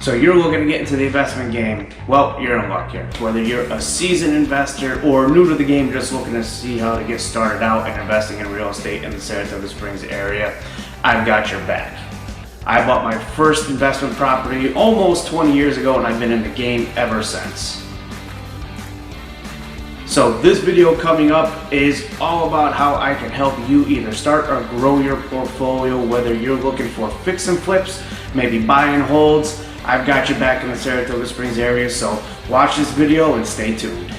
So you're looking to get into the investment game, well, you're in luck here. Whether you're a seasoned investor or new to the game, just looking to see how to get started out and investing in real estate in the Saratoga Springs area, I've got your back. I bought my first investment property almost 20 years ago, and I've been in the game ever since. So this video coming up is all about how I can help you either start or grow your portfolio, whether you're looking for fix and flips, maybe buy and holds. I've got you back in the Saratoga Springs area, so watch this video and stay tuned.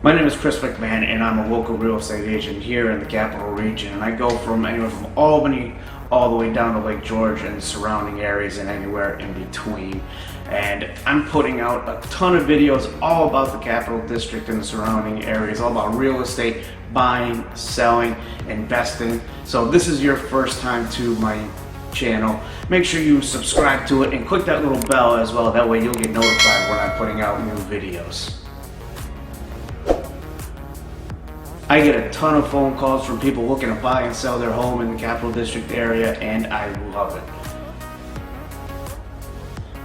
My name is Chris McMahon, and I'm a local real estate agent here in the capital region, and I go from anywhere from Albany all the way down to Lake George and surrounding areas and anywhere in between. And I'm putting out a ton of videos all about the Capital District and the surrounding areas, all about real estate, buying, selling, investing. So this is your first time to my channel, make sure you subscribe to it and click that little bell as well. That way you'll get notified when I'm putting out new videos. I get a ton of phone calls from people looking to buy and sell their home in the Capital District area, and I love it.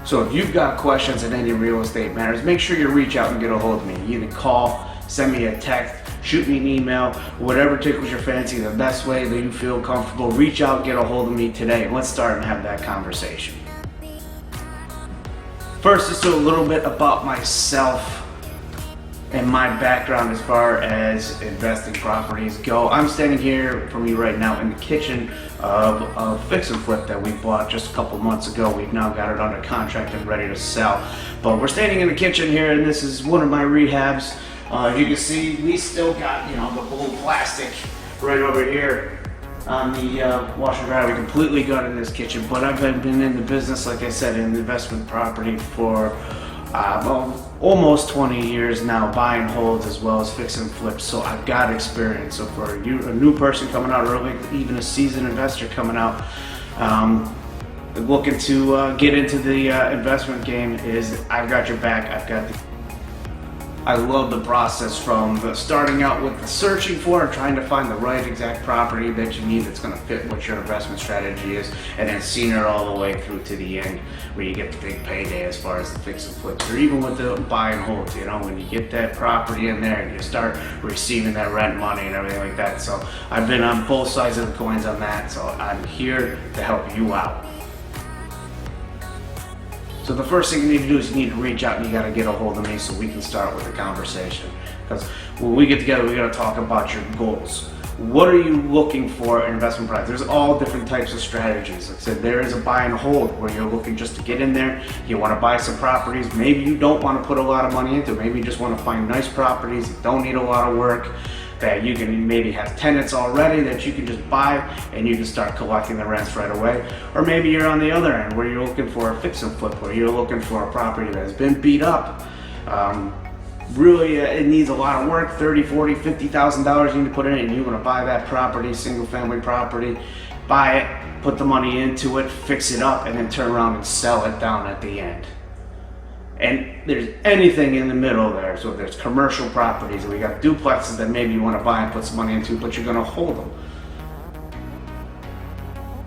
So if you've got questions in any real estate matters, make sure you reach out and get a hold of me. Either call, send me a text, shoot me an email, whatever tickles your fancy, the best way that you feel comfortable. Reach out, get a hold of me today, and let's start and have that conversation. First, just a little bit about myself and my background as far as investing properties go. I'm standing here for me right now in the kitchen of a fix and flip that we bought just a couple months ago. We've now got it under contract and ready to sell. But we're standing in the kitchen here, and this is one of my rehabs. As you can see, we still got, the blue plastic right over here on the washer and dryer. We completely gutted this kitchen, but I've been in the business, like I said, in investment property for almost 20 years now, buying holds as well as fix and flips, so I've got experience. So for you, a new person coming out, or even a seasoned investor coming out, looking to get into the investment game, is I've got your back. I love the process from the starting out with the searching for and trying to find the right exact property that you need that's going to fit what your investment strategy is, and then seeing it all the way through to the end where you get the big payday as far as the fix and flips, or even with the buy and holds. When you get that property in there and you start receiving that rent money and everything like that. So I've been on both sides of the coins on that, so I'm here to help you out. So the first thing you need to do is you need to reach out and you got to get a hold of me so we can start with a conversation. Because when we get together, we got to talk about your goals. What are you looking for in investment property? There's all different types of strategies. Like I said, there is a buy and hold where you're looking just to get in there. You want to buy some properties. Maybe you don't want to put a lot of money into it. Maybe you just want to find nice properties that don't need a lot of work, that you can maybe have tenants already that you can just buy and you can start collecting the rents right away. Or maybe you're on the other end where you're looking for a fix and flip, where you're looking for a property that has been beat up. Really, it needs a lot of work, $30,000, $40,000, $50,000 you need to put in it, and you want to buy that property, single family property, buy it, put the money into it, fix it up, and then turn around and sell it down at the end. And there's anything in the middle there. So there's commercial properties, and we got duplexes that maybe you want to buy and put some money into, but you're going to hold them.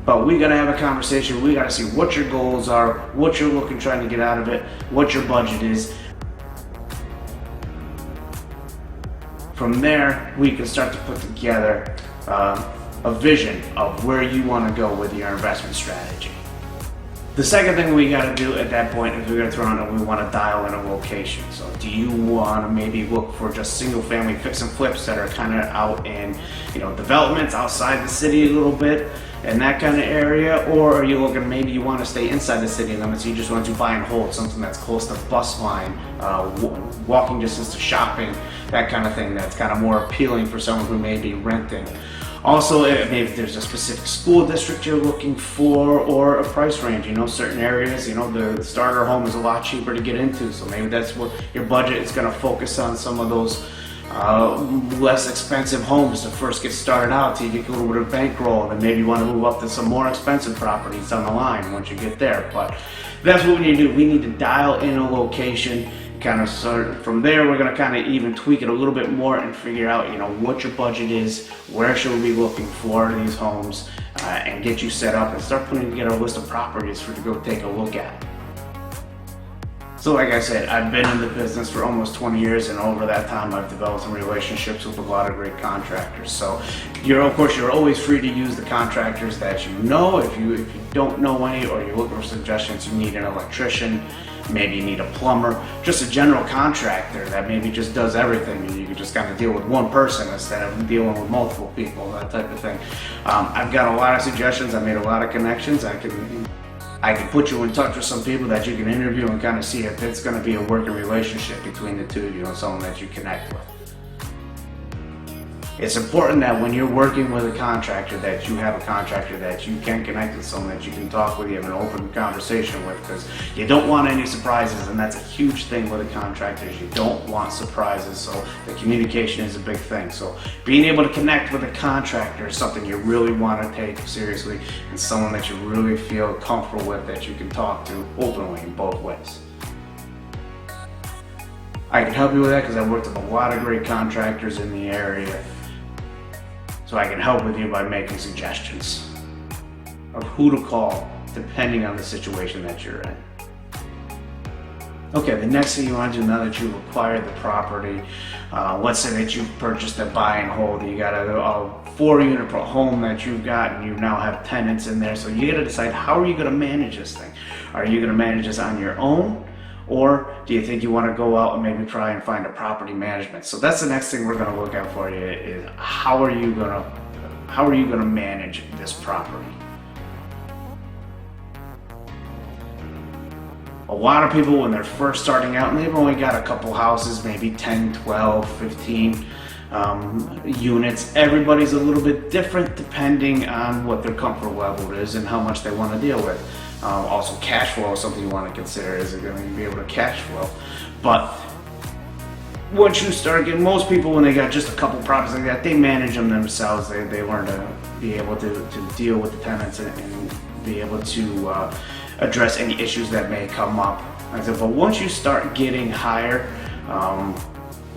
But we got to have a conversation. We got to see what your goals are, what you're trying to get out of it, what your budget is. From there, we can start to put together a vision of where you want to go with your investment strategy. The second thing we got to do at that point is we're going to throw in and we want to dial in a location. So do you want to maybe look for just single family fix and flips that are kind of out in developments outside the city a little bit and that kind of area, or are you looking, maybe you want to stay inside the city limits, so you just want to buy and hold something that's close to bus line, walking distance to shopping, that kind of thing, that's kind of more appealing for someone who may be renting. Also, maybe there's a specific school district you're looking for, or a price range. Certain areas, the starter home is a lot cheaper to get into, so maybe that's what your budget is going to focus on, some of those less expensive homes to first get started out till you get a little bit of bankroll, and maybe you want to move up to some more expensive properties down the line once you get there. But that's what we need to do. We need to dial in a location, kind of start from there. We're going to kind of even tweak it a little bit more and figure out, what your budget is, where should we be looking for these homes, and get you set up and start putting together a list of properties for you to go take a look at. So like I said, I've been in the business for almost 20 years, and over that time I've developed some relationships with a lot of great contractors. So of course you're always free to use the contractors that you know. If you don't know any, or you're looking for suggestions, you need an electrician, maybe you need a plumber, just a general contractor that maybe just does everything, and you can just kind of deal with one person instead of dealing with multiple people, that type of thing. I've got a lot of suggestions. I made a lot of connections. I can put you in touch with some people that you can interview and kind of see if it's going to be a working relationship between the two of you and someone that you connect with. It's important that when you're working with a contractor, that you have a contractor that you can connect with, someone that you can talk with, you have an open conversation with, because you don't want any surprises, and that's a huge thing with the contractors. You don't want surprises, so the communication is a big thing. So being able to connect with a contractor is something you really want to take seriously, and someone that you really feel comfortable with, that you can talk to openly in both ways. I can help you with that because I've worked with a lot of great contractors in the area. So I can help with you by making suggestions of who to call depending on the situation that you're in. Okay, the next thing you want to do now that you've acquired the property, let's say that you've purchased a buy and hold, you got a 4-unit home that you've got, and you now have tenants in there. So you got to decide, how are you going to manage this thing? Are you going to manage this on your own? Or do you think you want to go out and maybe try and find a property management? So that's the next thing we're going to look at for you, is how are you going to manage this property? A lot of people, when they're first starting out and they've only got a couple houses, maybe 10, 12, 15 units, everybody's a little bit different depending on what their comfort level is and how much they want to deal with. Also, cash flow is something you want to consider. Is it going to be able to cash flow? But once you start getting, most people, when they got just a couple properties like that, they manage them themselves. They learn to be able to deal with the tenants and be able to address any issues that may come up. Like I said, but once you start getting higher,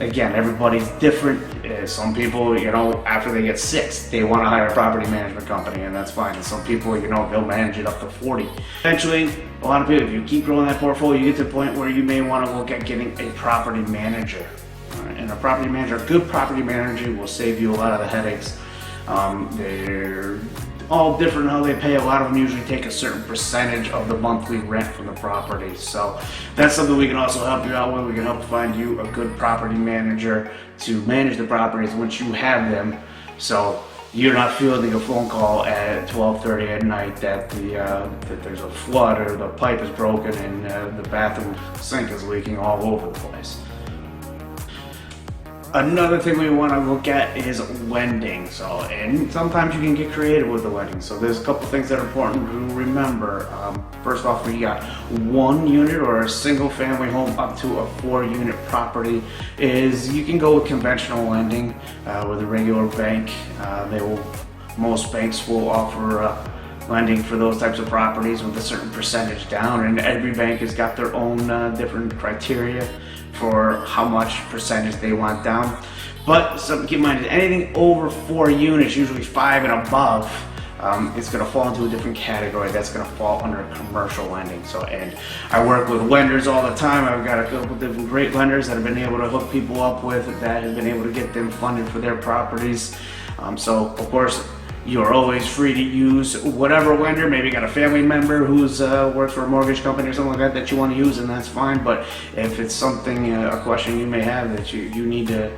again, everybody's different. Some people, after they get 6, they want to hire a property management company, and that's fine. And some people, they'll manage it up to 40. Eventually, a lot of people, if you keep growing that portfolio, you get to the point where you may want to look at getting a property manager. And a good property manager will save you a lot of the headaches. They're all different how they pay. A lot of them usually take a certain percentage of the monthly rent from the property. So that's something we can also help you out with. We can help find you a good property manager to manage the properties once you have them, so you're not fielding a phone call at 12:30 at night that that there's a flood or the pipe is broken and the bathroom sink is leaking all over the place. Another thing we want to look at is lending. And sometimes you can get creative with the lending. So there's a couple things that are important to remember. First off, when you got 1 unit or a single family home up to a 4-unit property, is you can go with conventional lending with a regular bank. Most banks will offer lending for those types of properties with a certain percentage down, and every bank has got their own different criteria for how much percentage they want down. But something to keep in mind is anything over 4 units, usually 5 and above, it's going to fall into a different category. That's going to fall under commercial lending. And I work with lenders all the time. I've got a couple different great lenders that have been able to hook people up with, that have been able to get them funded for their properties. So of course, you're always free to use whatever lender. Maybe you got a family member who's works for a mortgage company or something like that you want to use, and that's fine. But if it's something, a question you may have that you need to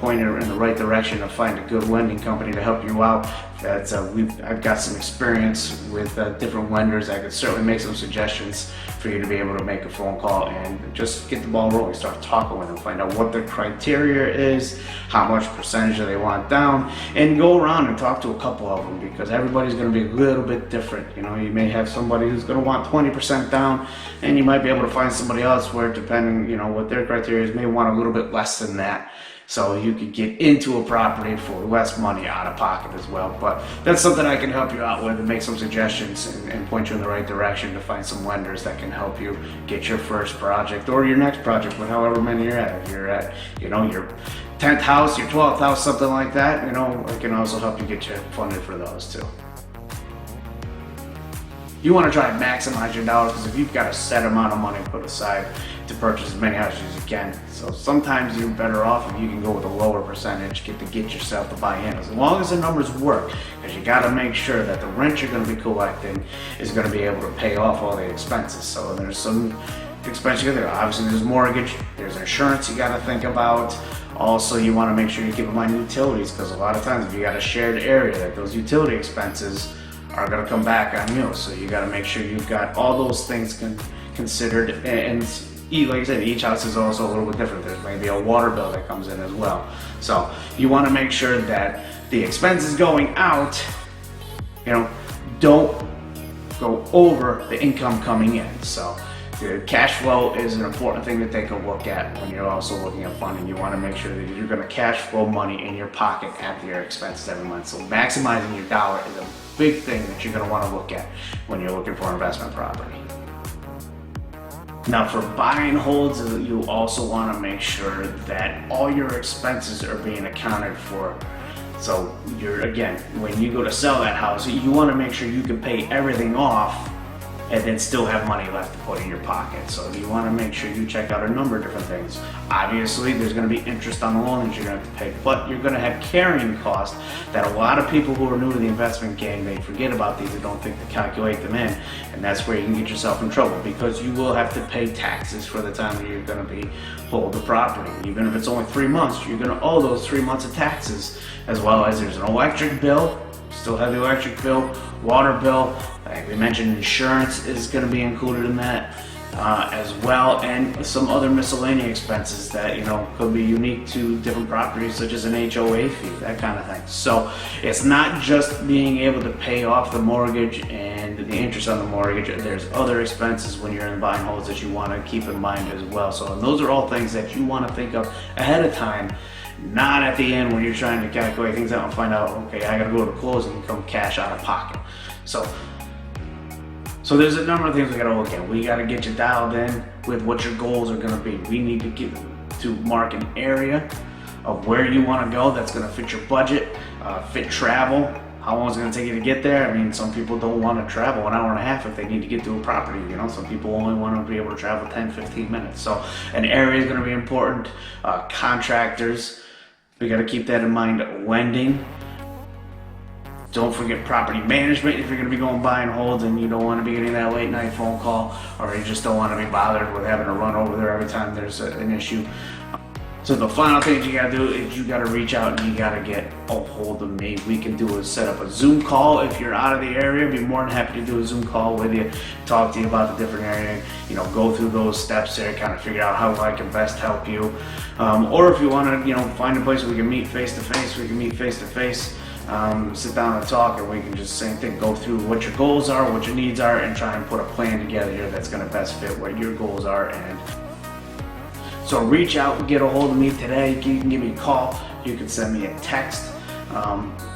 point in the right direction to find a good lending company to help you out, I've got some experience with different lenders. I could certainly make some suggestions for you to be able to make a phone call and just get the ball rolling. Start talking with them, find out what their criteria is, how much percentage do they want down, and go around and talk to a couple of them, because everybody's going to be a little bit different. You may have somebody who's going to want 20% down, and you might be able to find somebody else where, depending what their criteria is, may want a little bit less than that. So you could get into a property for less money out of pocket as well. But that's something I can help you out with and make some suggestions and point you in the right direction to find some lenders that can help you get your first project or your next project with however many you're at. If you're at, you know, your 10th house, your 12th house, something like that, you know, I can also help you get you funded for those too. You want to try and maximize your dollars, because if you've got a set amount of money put aside to purchase as many houses as you can, so sometimes you're better off if you can go with a lower percentage, get yourself to buy in, as long as the numbers work, because you got to make sure that the rent you're going to be collecting is going to be able to pay off all the expenses. So there's some expenses there. Obviously there's mortgage, there's insurance you got to think about. Also, you want to make sure you keep in mind utilities, because a lot of times if you got a shared area, that those utility expenses are going to come back on you. So you got to make sure you've got all those things considered. And like I said, each house is also a little bit different. There's maybe a water bill that comes in as well. So you want to make sure that the expenses going out, you know, don't go over the income coming in. So the cash flow is an important thing to take a look at when you're also looking at funding. You want to make sure that you're going to cash flow money in your pocket after your expenses every month. So maximizing your dollar is a big thing that you're going to want to look at when you're looking for investment property. Now, for buy and holds, you also want to make sure that all your expenses are being accounted for. So again, when you go to sell that house, you want to make sure you can pay everything off and then still have money left to put in your pocket. So you want to make sure you check out a number of different things. Obviously, there's going to be interest on the loan that you're going to have to pay, but you're going to have carrying costs that a lot of people who are new to the investment game, they forget about these and don't think to calculate them in. And that's where you can get yourself in trouble, because you will have to pay taxes for the time that you're going to be hold the property. Even if it's only 3 months, you're going to owe those 3 months of taxes, as well as there's an electric bill. Still have the electric bill, water bill. Like we mentioned, insurance is going to be included in that as well, and some other miscellaneous expenses that, you know, could be unique to different properties, such as an HOA fee, that kind of thing. So it's not just being able to pay off the mortgage and the interest on the mortgage. There's other expenses when you're in buy and holds that you want to keep in mind as well. So those are all things that you want to think of ahead of time, not at the end when you're trying to calculate things out and find out, okay, I gotta go to closing and come cash out of pocket. So there's a number of things we gotta look at. We gotta get you dialed in with what your goals are gonna be. We need to get to mark an area of where you wanna go that's gonna fit your budget, fit travel. How long is it gonna take you to get there? I mean, some people don't wanna travel an hour and a half if they need to get to a property, you know. Some people only wanna be able to travel 10, 15 minutes. So an area is gonna be important. Contractors, we got to keep that in mind. Lending. Don't forget property management if you're going to be going buy and hold and you don't want to be getting that late night phone call, or you just don't want to be bothered with having to run over there every time there's an issue. So the final thing you got to do is you got to reach out and you got to get a hold of me. We can set up a Zoom call if you're out of the area. Be more than happy to do a Zoom call with you, talk to you about the different area, you know, go through those steps there, kind of figure out how I can best help you. Or if you want to, you know, find a place where we can meet face to face, we can meet face to face, sit down and talk, and we can just same thing, go through what your goals are, what your needs are, and try and put a plan together here that's going to best fit what your goals are. And so reach out and get a hold of me today. You can give me a call, you can send me a text,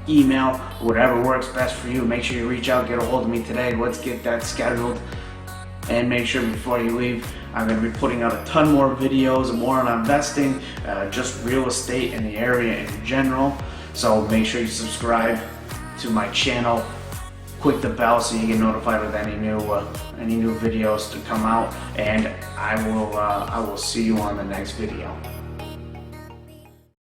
email, whatever works best for you. Make sure you reach out, get a hold of me today. Let's get that scheduled. And make sure before you leave, I'm going to be putting out a ton more videos, more on investing, just real estate in the area in general. So make sure you subscribe to my channel, click the bell so you get notified with any new videos to come out, and I will see you on the next video.